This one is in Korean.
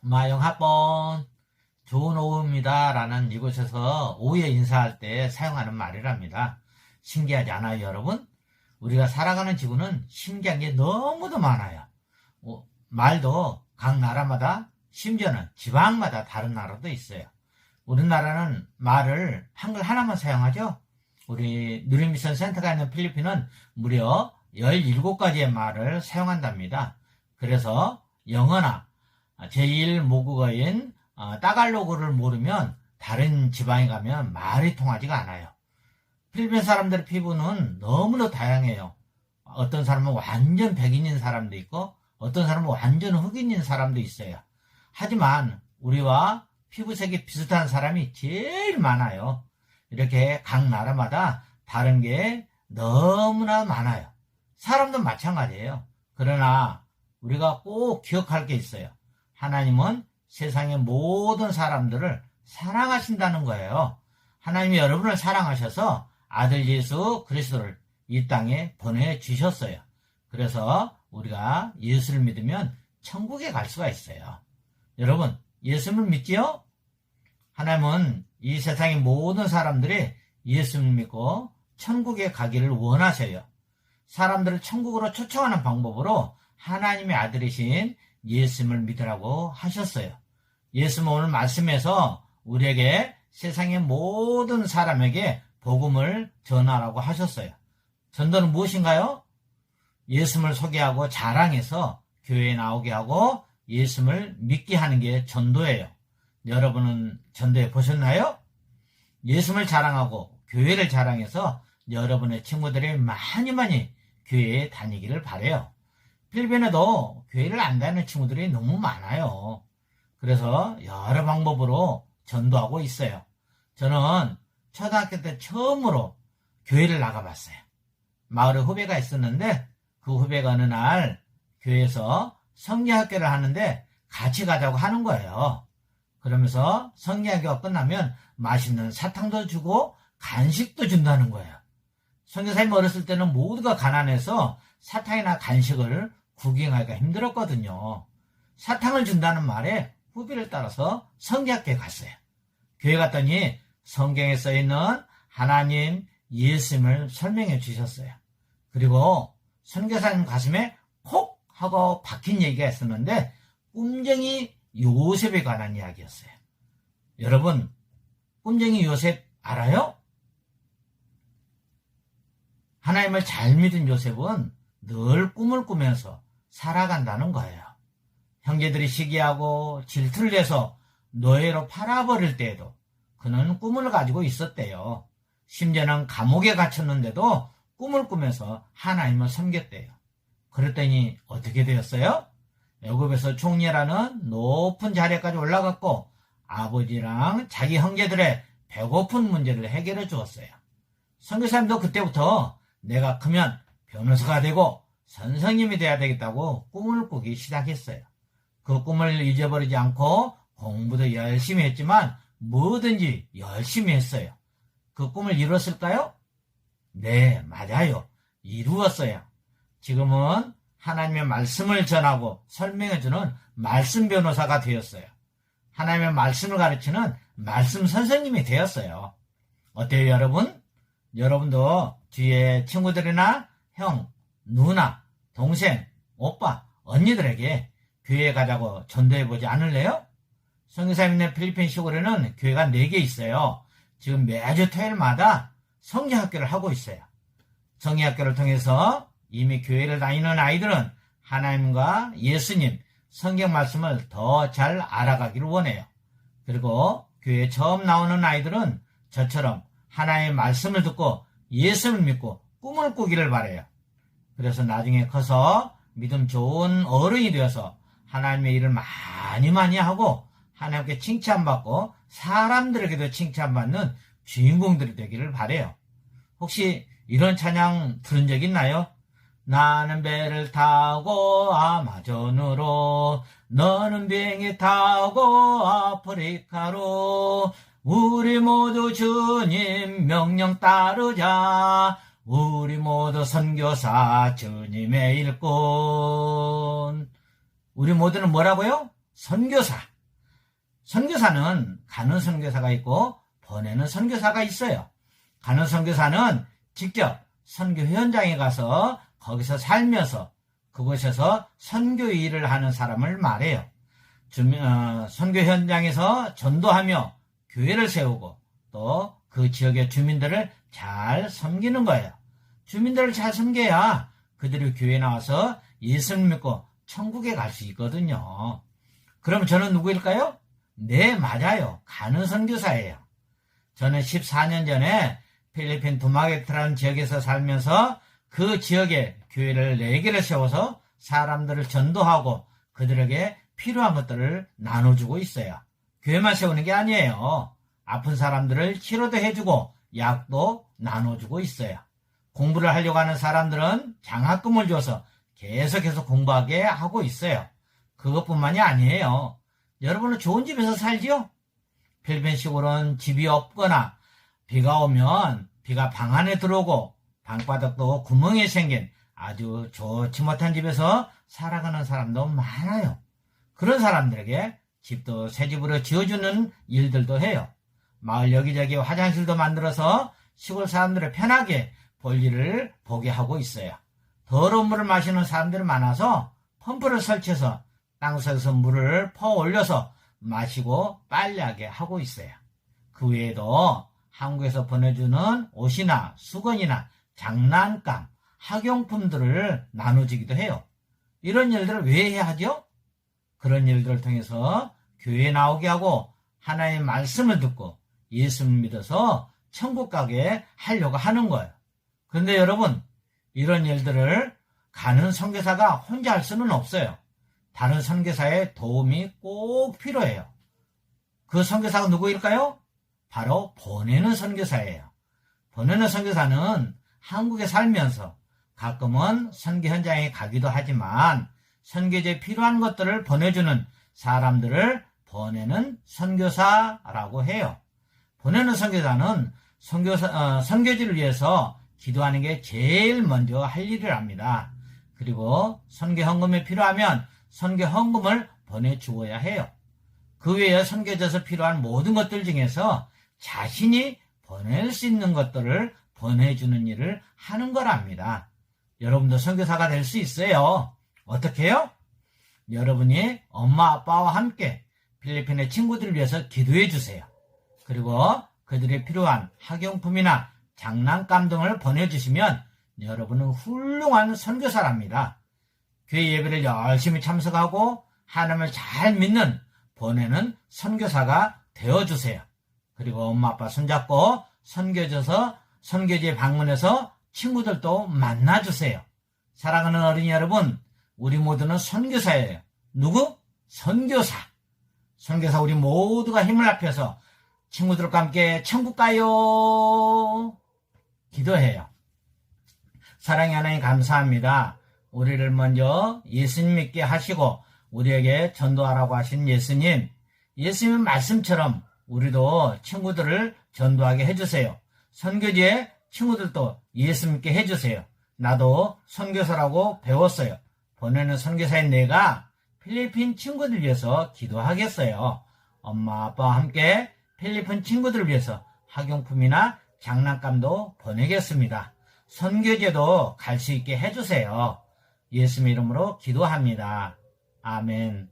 마영합본 좋은 오후입니다 라는 이곳에서 오후에 인사할 때 사용하는 말이랍니다. 신기하지 않아요, 여러분? 우리가 살아가는 지구는 신기한 게 너무도 많아요. 말도 각 나라마다, 심지어는 지방마다 다른 나라도 있어요. 우리나라는 말을 한글 하나만 사용하죠. 우리 누리미션 센터가 있는 필리핀은 무려 17가지의 말을 사용한답니다. 그래서 영어나 제1모국어인 따갈로그를 모르면 다른 지방에 가면 말이 통하지가 않아요. 필리핀 사람들의 피부는 너무나 다양해요. 어떤 사람은 완전 백인인 사람도 있고 어떤 사람은 완전 흑인인 사람도 있어요. 하지만 우리와 피부색이 비슷한 사람이 제일 많아요. 이렇게 각 나라마다 다른 게 너무나 많아요. 사람도 마찬가지예요. 그러나 우리가 꼭 기억할 게 있어요. 하나님은 세상의 모든 사람들을 사랑하신다는 거예요. 하나님이 여러분을 사랑하셔서 아들 예수 그리스도를 이 땅에 보내주셨어요. 그래서 우리가 예수를 믿으면 천국에 갈 수가 있어요. 여러분, 예수를 믿지요? 하나님은 이 세상의 모든 사람들이 예수를 믿고 천국에 가기를 원하셔요. 사람들을 천국으로 초청하는 방법으로 하나님의 아들이신 예수를 믿으라고 하셨어요. 예수는 오늘 말씀에서 우리에게 세상의 모든 사람에게 복음을 전하라고 하셨어요. 전도는 무엇인가요? 예수를 소개하고 자랑해서 교회에 나오게 하고 예수를 믿게 하는 게 전도예요. 여러분은 전도해 보셨나요? 예수를 자랑하고 교회를 자랑해서 여러분의 친구들이 많이 교회에 다니기를 바라요. 필리핀에도 교회를 안 다니는 친구들이 너무 많아요. 그래서 여러 방법으로 전도하고 있어요. 저는 초등학교 때 처음으로 교회를 나가봤어요. 마을에 후배가 있었는데 그 후배가 어느 날 교회에서 성경학교를 하는데 같이 가자고 하는 거예요. 그러면서 성경학교가 끝나면 맛있는 사탕도 주고 간식도 준다는 거예요. 선교사님 어렸을 때는 모두가 가난해서 사탕이나 간식을 구경하기가 힘들었거든요. 사탕을 준다는 말에 후배를 따라서 성경학교에 갔어요. 교회 갔더니 성경에 써있는 하나님 예수님을 설명해 주셨어요. 그리고 선교사님 가슴에 콕 하고 박힌 얘기가 있었는데 꿈쟁이 요셉에 관한 이야기였어요. 여러분, 꿈쟁이 요셉 알아요? 하나님을 잘 믿은 요셉은 늘 꿈을 꾸면서 살아간다는 거예요. 형제들이 시기하고 질투를 내서 노예로 팔아버릴 때에도 그는 꿈을 가지고 있었대요. 심지어는 감옥에 갇혔는데도 꿈을 꾸면서 하나님을 섬겼대요. 그랬더니 어떻게 되었어요? 애굽에서 총리라는 높은 자리까지 올라갔고 아버지랑 자기 형제들의 배고픈 문제를 해결해 주었어요. 선교사님도 그때부터 내가 크면 변호사가 되고 선생님이 돼야 되겠다고 꿈을 꾸기 시작했어요. 그 꿈을 잊어버리지 않고 공부도 열심히 했지만 뭐든지 열심히 했어요. 그 꿈을 이뤘을까요? 네, 맞아요. 이루었어요. 지금은 하나님의 말씀을 전하고 설명해주는 말씀 변호사가 되었어요. 하나님의 말씀을 가르치는 말씀 선생님이 되었어요. 어때요, 여러분? 여러분도 뒤에 친구들이나 형, 누나, 동생, 오빠, 언니들에게 교회에 가자고 전도해보지 않을래요? 선교사님 있는 필리핀 시골에는 교회가 4개 있어요. 지금 매주 토요일마다 성경학교를 하고 있어요. 성경학교를 통해서 이미 교회를 다니는 아이들은 하나님과 예수님, 성경 말씀을 더 잘 알아가기를 원해요. 그리고 교회에 처음 나오는 아이들은 저처럼 하나님의 말씀을 듣고 예수를 믿고 꿈을 꾸기를 바라요. 그래서 나중에 커서 믿음 좋은 어른이 되어서 하나님의 일을 많이 하고 하나님께 칭찬받고 사람들에게도 칭찬받는 주인공들이 되기를 바라요. 혹시 이런 찬양 들은 적 있나요? 나는 배를 타고 아마존으로 너는 비행기 타고 아프리카로 우리 모두 주님 명령 따르자 우리 모두 선교사 주님의 일꾼. 우리 모두는 뭐라고요? 선교사. 선교사는 가는 선교사가 있고 보내는 선교사가 있어요. 가는 선교사는 직접 선교 현장에 가서 거기서 살면서 그곳에서 선교 일을 하는 사람을 말해요. 선교 현장에서 전도하며 교회를 세우고 또 그 지역의 주민들을 잘 섬기는 거예요. 주민들을 잘 섬겨야 그들이 교회에 나와서 예수를 믿고 천국에 갈 수 있거든요. 그럼 저는 누구일까요? 네, 맞아요. 가는 선교사예요. 저는 14년 전에 필리핀 두마게트라는 지역에서 살면서 그 지역에 교회를 4개를 세워서 사람들을 전도하고 그들에게 필요한 것들을 나눠주고 있어요. 교회만 세우는 게 아니에요. 아픈 사람들을 치료도 해주고 약도 나눠주고 있어요. 공부를 하려고 하는 사람들은 장학금을 줘서 계속해서 공부하게 하고 있어요. 그것뿐만이 아니에요. 여러분은 좋은 집에서 살지요? 필리핀 시골은 집이 없거나 비가 오면 비가 방 안에 들어오고 방바닥도 구멍이 생긴 아주 좋지 못한 집에서 살아가는 사람도 많아요. 그런 사람들에게 집도 새 집으로 지어주는 일들도 해요. 마을 여기저기 화장실도 만들어서 시골 사람들을 편하게 볼일을 보게 하고 있어요. 더러운 물을 마시는 사람들이 많아서 펌프를 설치해서 땅속에서 물을 퍼 올려서 마시고 빨래하게 하고 있어요. 그 외에도 한국에서 보내주는 옷이나 수건이나 장난감, 학용품들을 나눠주기도 해요. 이런 일들을 왜 해야 하죠? 그런 일들을 통해서 교회에 나오게 하고 하나님의 말씀을 듣고 예수를 믿어서 천국 가게 하려고 하는 거예요. 그런데 여러분, 이런 일들을 가는 선교사가 혼자 할 수는 없어요. 다른 선교사의 도움이 꼭 필요해요. 그 선교사가 누구일까요? 바로 보내는 선교사예요. 보내는 선교사는 한국에 살면서 가끔은 선교 현장에 가기도 하지만 선교지에 필요한 것들을 보내주는 사람들을 보내는 선교사라고 해요. 보내는 선교사는 선교지를 위해서 기도하는 게 제일 먼저 할 일을 합니다. 그리고 선교 헌금이 필요하면 선교 헌금을 보내주어야 해요. 그 외에 선교지에서 필요한 모든 것들 중에서 자신이 보낼 수 있는 것들을 보내주는 일을 하는 거랍니다. 여러분도 선교사가 될 수 있어요. 어떻게 해요? 여러분이 엄마 아빠와 함께 필리핀의 친구들을 위해서 기도해 주세요. 그리고 그들이 필요한 학용품이나 장난감 등을 보내주시면 여러분은 훌륭한 선교사랍니다. 교회 예배를 열심히 참석하고 하나님을 잘 믿는 보내는 선교사가 되어주세요. 그리고 엄마 아빠 손잡고 선교지에 방문해서 친구들도 만나주세요. 사랑하는 어린이 여러분, 우리 모두는 선교사예요. 누구? 선교사. 선교사 우리 모두가 힘을 합해서 친구들과 함께 천국 가요. 기도해요. 사랑의 하나님 감사합니다. 우리를 먼저 예수님 믿게 하시고 우리에게 전도하라고 하신 예수님 말씀처럼 우리도 친구들을 전도하게 해주세요. 선교지에 친구들도 예수 믿게 해주세요. 나도 선교사라고 배웠어요. 보내는 선교사인 내가 필리핀 친구들 위해서 기도하겠어요. 엄마 아빠와 함께 필리핀 친구들을 위해서 학용품이나 장난감도 보내겠습니다. 선교제도 갈 수 있게 해주세요. 예수님 이름으로 기도합니다. 아멘.